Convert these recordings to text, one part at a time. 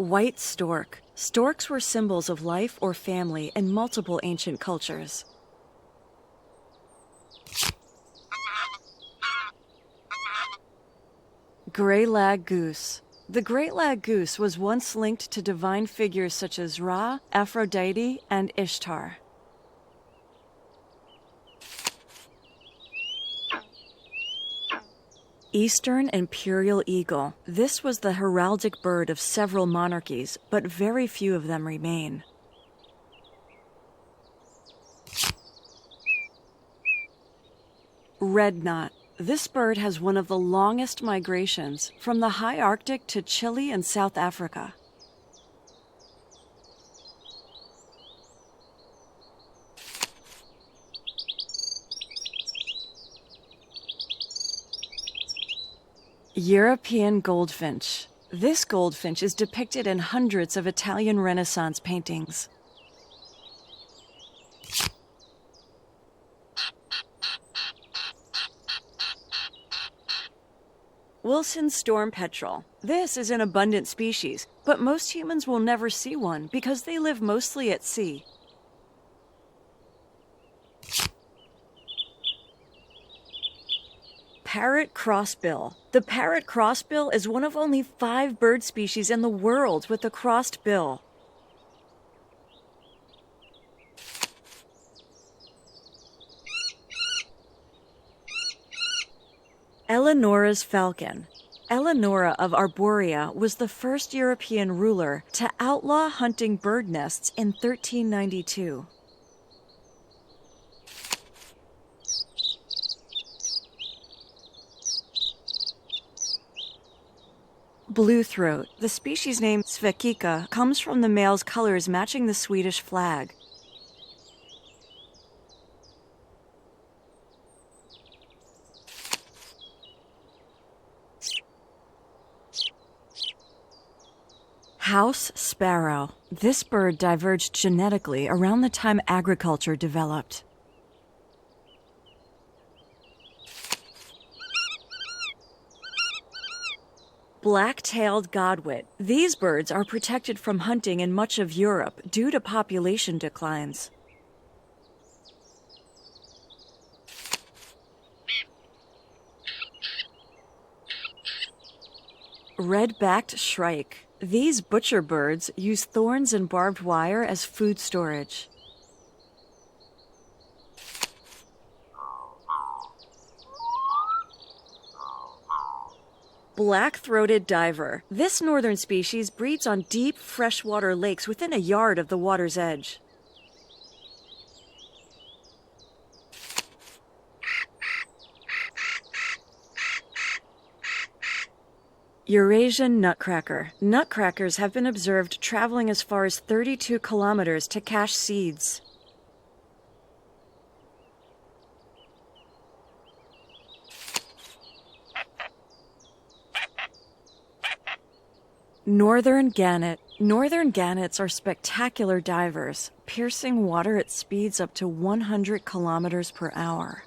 White stork. Storks were symbols of life or family in multiple ancient cultures. Gray Lag Goose. The Great Lag Goose was once linked to divine figures such as Ra, Aphrodite, and Ishtar. Eastern Imperial Eagle. This was the heraldic bird of several monarchies, but very few of them remain. Red knot. This bird has one of the longest migrations from the high Arctic to Chile and South Africa. European goldfinch. This goldfinch is depicted in hundreds of Italian Renaissance paintings. Wilson's storm petrel. This is an abundant species, but most humans will never see one because they live mostly at sea. Parrot Crossbill. The Parrot Crossbill is one of only 5 bird species in the world with a crossed bill. Eleonora's falcon. Eleonora of Arborea was the first European ruler to outlaw hunting bird nests in 1392. Bluethroat. The species name Svekika comes from the male's colors matching the Swedish flag. House sparrow. This bird diverged genetically around the time agriculture developed. Black-tailed godwit. These birds are protected from hunting in much of Europe due to population declines. Red-backed shrike. These butcher birds use thorns and barbed wire as food storage. Black-throated diver. This northern species breeds on deep freshwater lakes within a yard of the water's edge. Eurasian nutcracker. Nutcrackers have been observed traveling as far as 32 kilometers to cache seeds. Northern gannet. Northern gannets are spectacular divers, piercing water at speeds up to 100 kilometers per hour.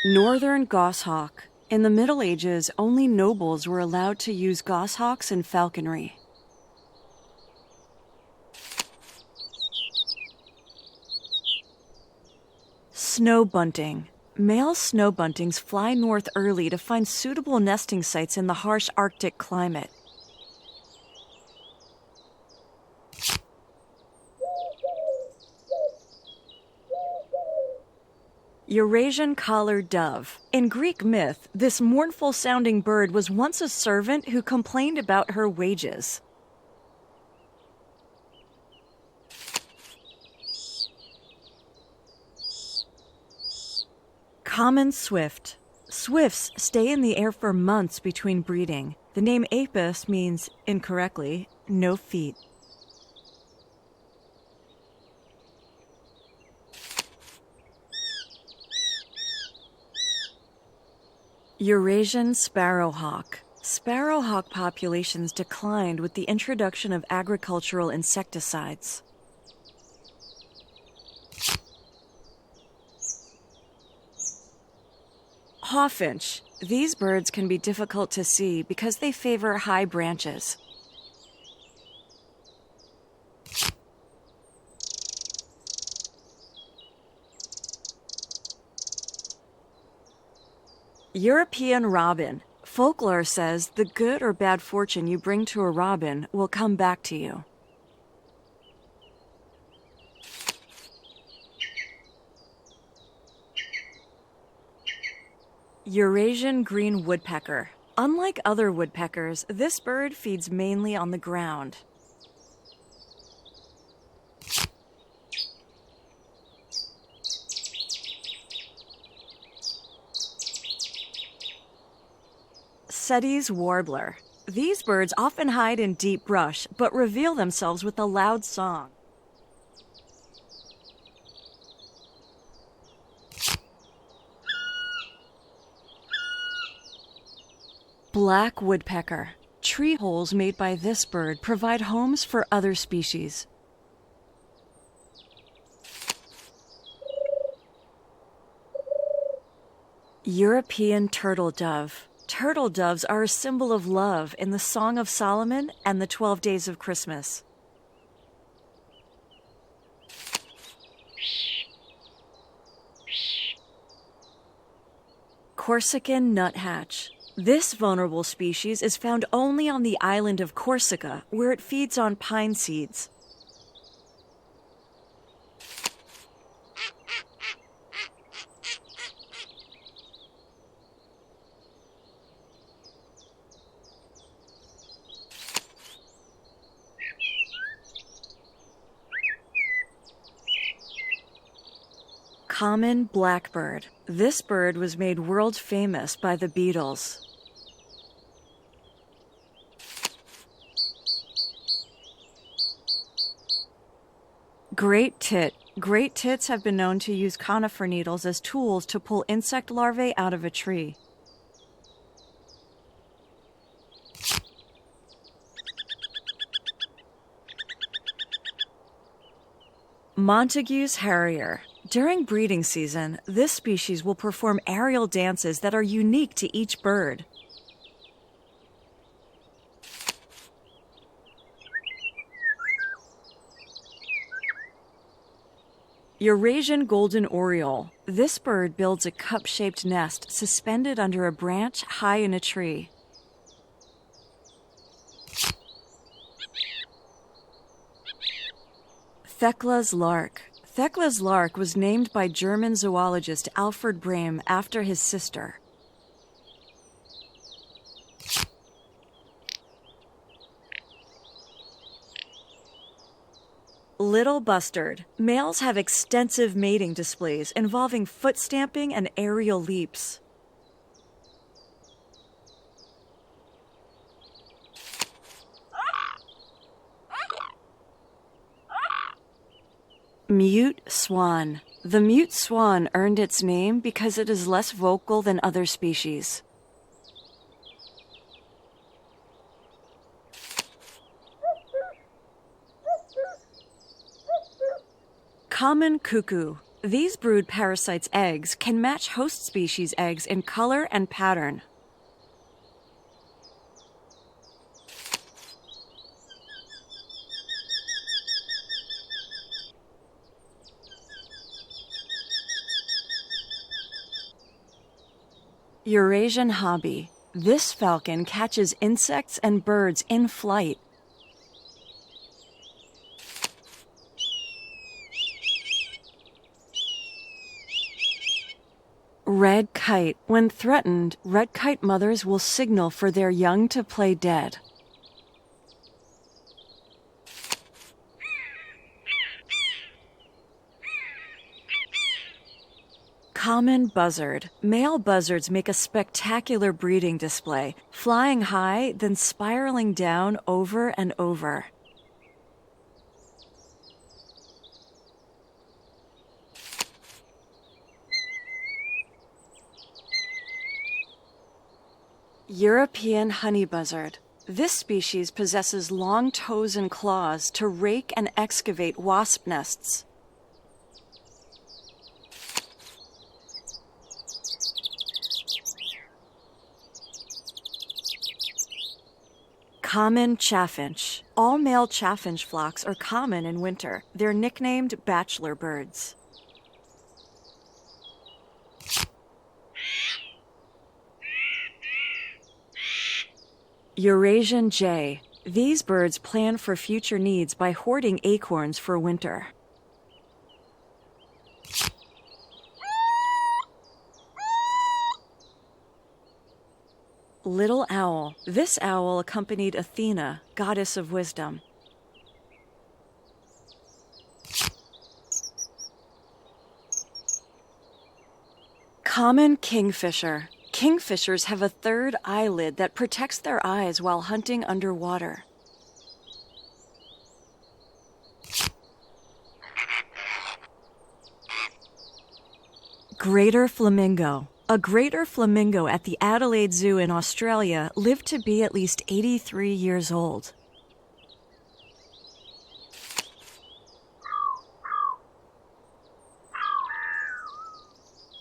Northern goshawk. In the Middle Ages, only nobles were allowed to use goshawks in falconry. Snow bunting. Male snow buntings fly north early to find suitable nesting sites in the harsh Arctic climate. Eurasian collared dove. In Greek myth, this mournful-sounding bird was once a servant who complained about her wages. Common swift. Swifts stay in the air for months between breeding. The name apis means, incorrectly, no feet. Eurasian Sparrowhawk. Sparrowhawk populations declined with the introduction of agricultural insecticides. Hawfinch. These birds can be difficult to see because they favor high branches. European robin. Folklore says the good or bad fortune you bring to a robin will come back to you. Eurasian green woodpecker. Unlike other woodpeckers, this bird feeds mainly on the ground. Seddy's warbler. These birds often hide in deep brush, but reveal themselves with a loud song. Black woodpecker. Tree holes made by this bird provide homes for other species. European turtle dove. Turtle doves are a symbol of love in the Song of Solomon and the 12 Days of Christmas. Corsican nuthatch. This vulnerable species is found only on the island of Corsica, where it feeds on pine seeds. Common blackbird. This bird was made world famous by the Beatles. Great tit. Great tits have been known to use conifer needles as tools to pull insect larvae out of a tree. Montague's harrier. During breeding season, this species will perform aerial dances that are unique to each bird. Eurasian golden oriole. This bird builds a cup-shaped nest suspended under a branch high in a tree. Thekla's lark. Thekla's lark was named by German zoologist Alfred Brehm after his sister. Little bustard. Males have extensive mating displays involving foot stamping and aerial leaps. Mute swan. The mute swan earned its name because it is less vocal than other species. Common cuckoo. These brood parasites' eggs can match host species' eggs in color and pattern. Eurasian hobby. This falcon catches insects and birds in flight. Red kite. When threatened, red kite mothers will signal for their young to play dead. Common buzzard. Male buzzards make a spectacular breeding display, flying high, then spiraling down over and over. European honey buzzard. This species possesses long toes and claws to rake and excavate wasp nests. Common chaffinch. All male chaffinch flocks are common in winter. They're nicknamed bachelor birds. Eurasian jay. These birds plan for future needs by hoarding acorns for winter. Little owl. This owl accompanied Athena, goddess of wisdom. Common kingfisher. Kingfishers have a third eyelid that protects their eyes while hunting underwater. Greater flamingo. A greater flamingo at the Adelaide Zoo in Australia lived to be at least 83 years old.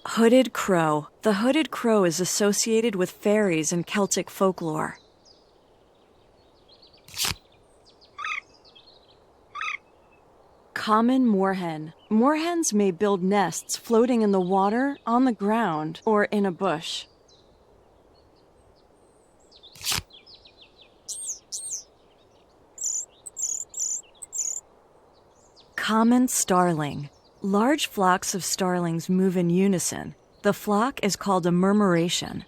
Hooded crow. The hooded crow is associated with fairies and Celtic folklore. Common moorhen. Moorhens may build nests floating in the water, on the ground, or in a bush. Common starling. Large flocks of starlings move in unison. The flock is called a murmuration.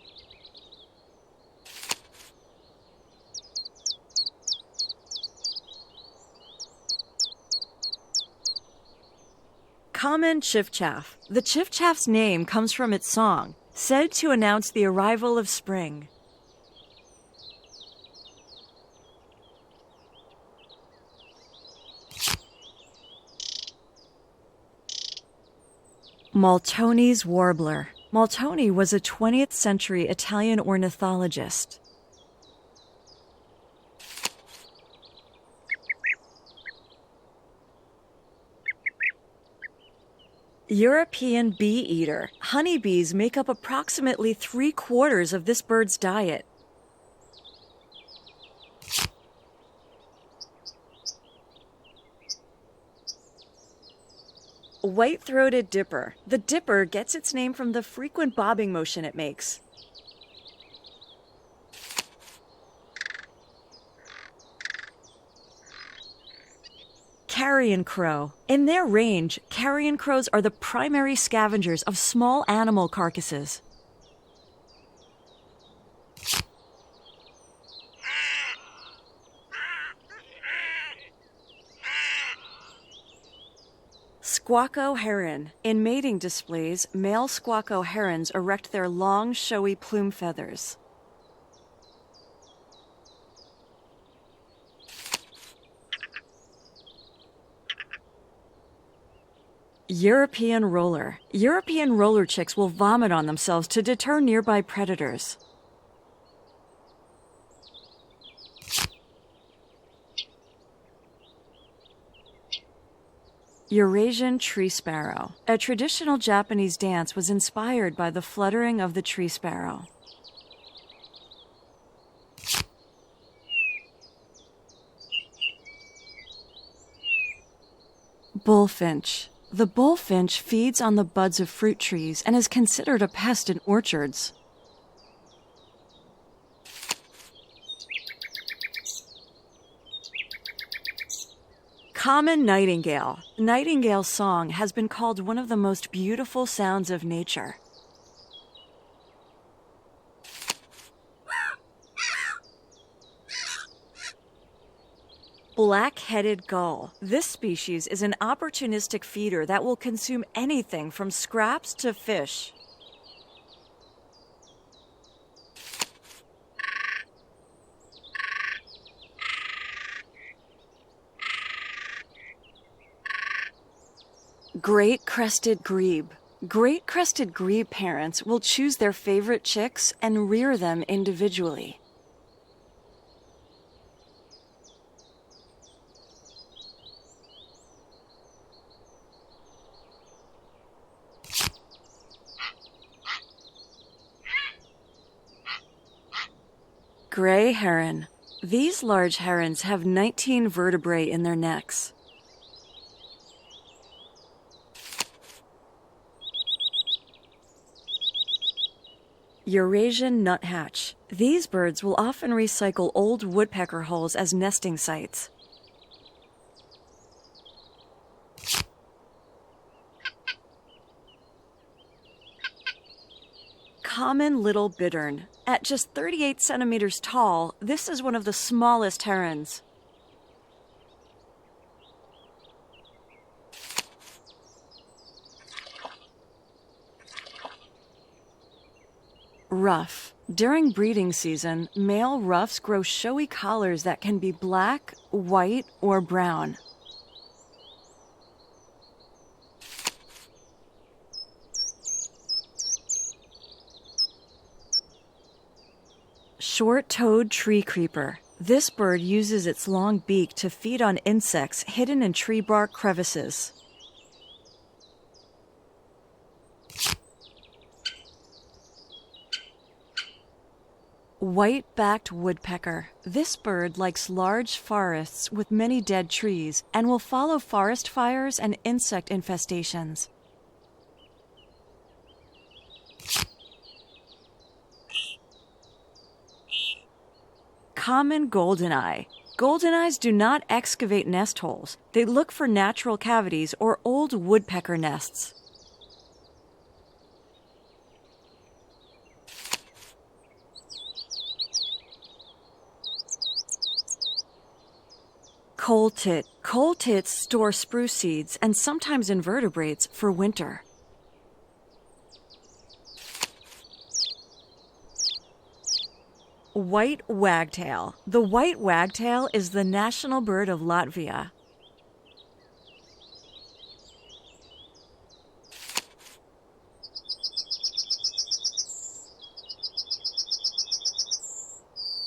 Common chiffchaff. The chiffchaff's name comes from its song, said to announce the arrival of spring. Maltoni's warbler. Maltoni was a 20th century Italian ornithologist. European bee eater. Honeybees make up approximately 3/4 of this bird's diet. White-throated dipper. The dipper gets its name from the frequent bobbing motion it makes. Carrion crow. In their range, carrion crows are the primary scavengers of small animal carcasses. Squawko heron. In mating displays, male squawko herons erect their long, showy plume feathers. European roller. European roller chicks will vomit on themselves to deter nearby predators. Eurasian tree sparrow. A traditional Japanese dance was inspired by the fluttering of the tree sparrow. Bullfinch. The bullfinch feeds on the buds of fruit trees and is considered a pest in orchards. Common nightingale. Nightingale's song has been called one of the most beautiful sounds of nature. Black-headed gull. This species is an opportunistic feeder that will consume anything from scraps to fish. Great-crested grebe. Great-crested grebe parents will choose their favorite chicks and rear them individually. Gray heron. These large herons have 19 vertebrae in their necks. Eurasian nuthatch. These birds will often recycle old woodpecker holes as nesting sites. Common little bittern. At just 38 centimeters tall, this is one of the smallest herons. Ruff. During breeding season, male ruffs grow showy collars that can be black, white, or brown. Short-toed tree creeper. This bird uses its long beak to feed on insects hidden in tree bark crevices. White-backed woodpecker. This bird likes large forests with many dead trees and will follow forest fires and insect infestations. Common goldeneye. Goldeneyes do not excavate nest holes. They look for natural cavities or old woodpecker nests. Coal tit. Coal tits store spruce seeds and sometimes invertebrates for winter. White wagtail. The white wagtail is the national bird of Latvia.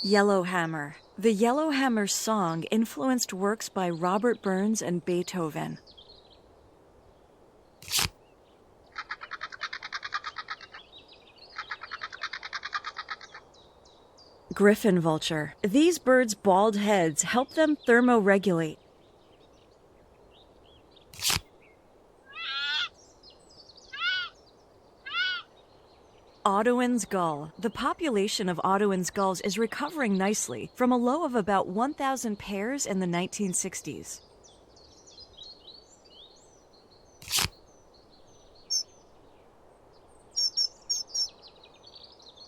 Yellowhammer. The yellowhammer's song influenced works by Robert Burns and Beethoven. Griffon vulture. These birds' bald heads help them thermoregulate. Audouin's gull. The population of Audouin's gulls is recovering nicely from a low of about 1,000 pairs in the 1960s.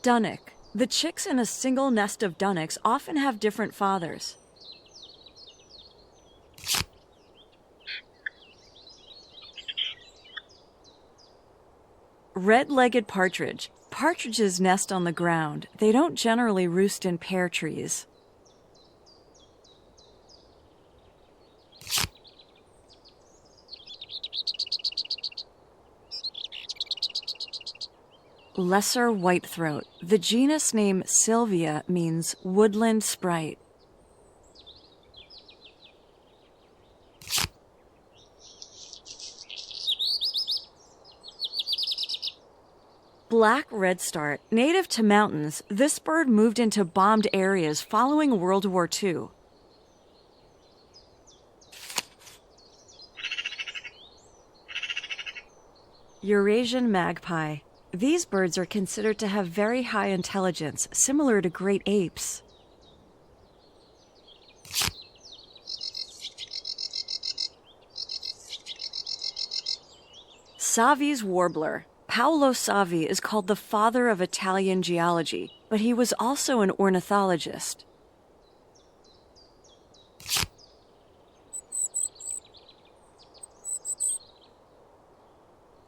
Dunnock. The chicks in a single nest of dunnocks often have different fathers. Red-legged partridge. Partridges nest on the ground. They don't generally roost in pear trees. Lesser whitethroat. The genus name Sylvia means woodland sprite. Black redstart. Native to mountains, this bird moved into bombed areas following World War II. Eurasian magpie. These birds are considered to have very high intelligence, similar to great apes. Savi's warbler. Paolo Savi is called the father of Italian geology, but he was also an ornithologist.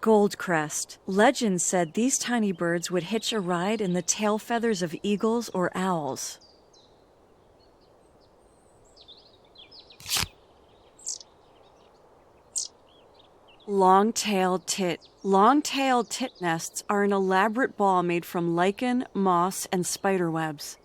Goldcrest. Legend said these tiny birds would hitch a ride in the tail feathers of eagles or owls. Long-tailed tit. Long-tailed tit nests are an elaborate ball made from lichen, moss, and spider webs.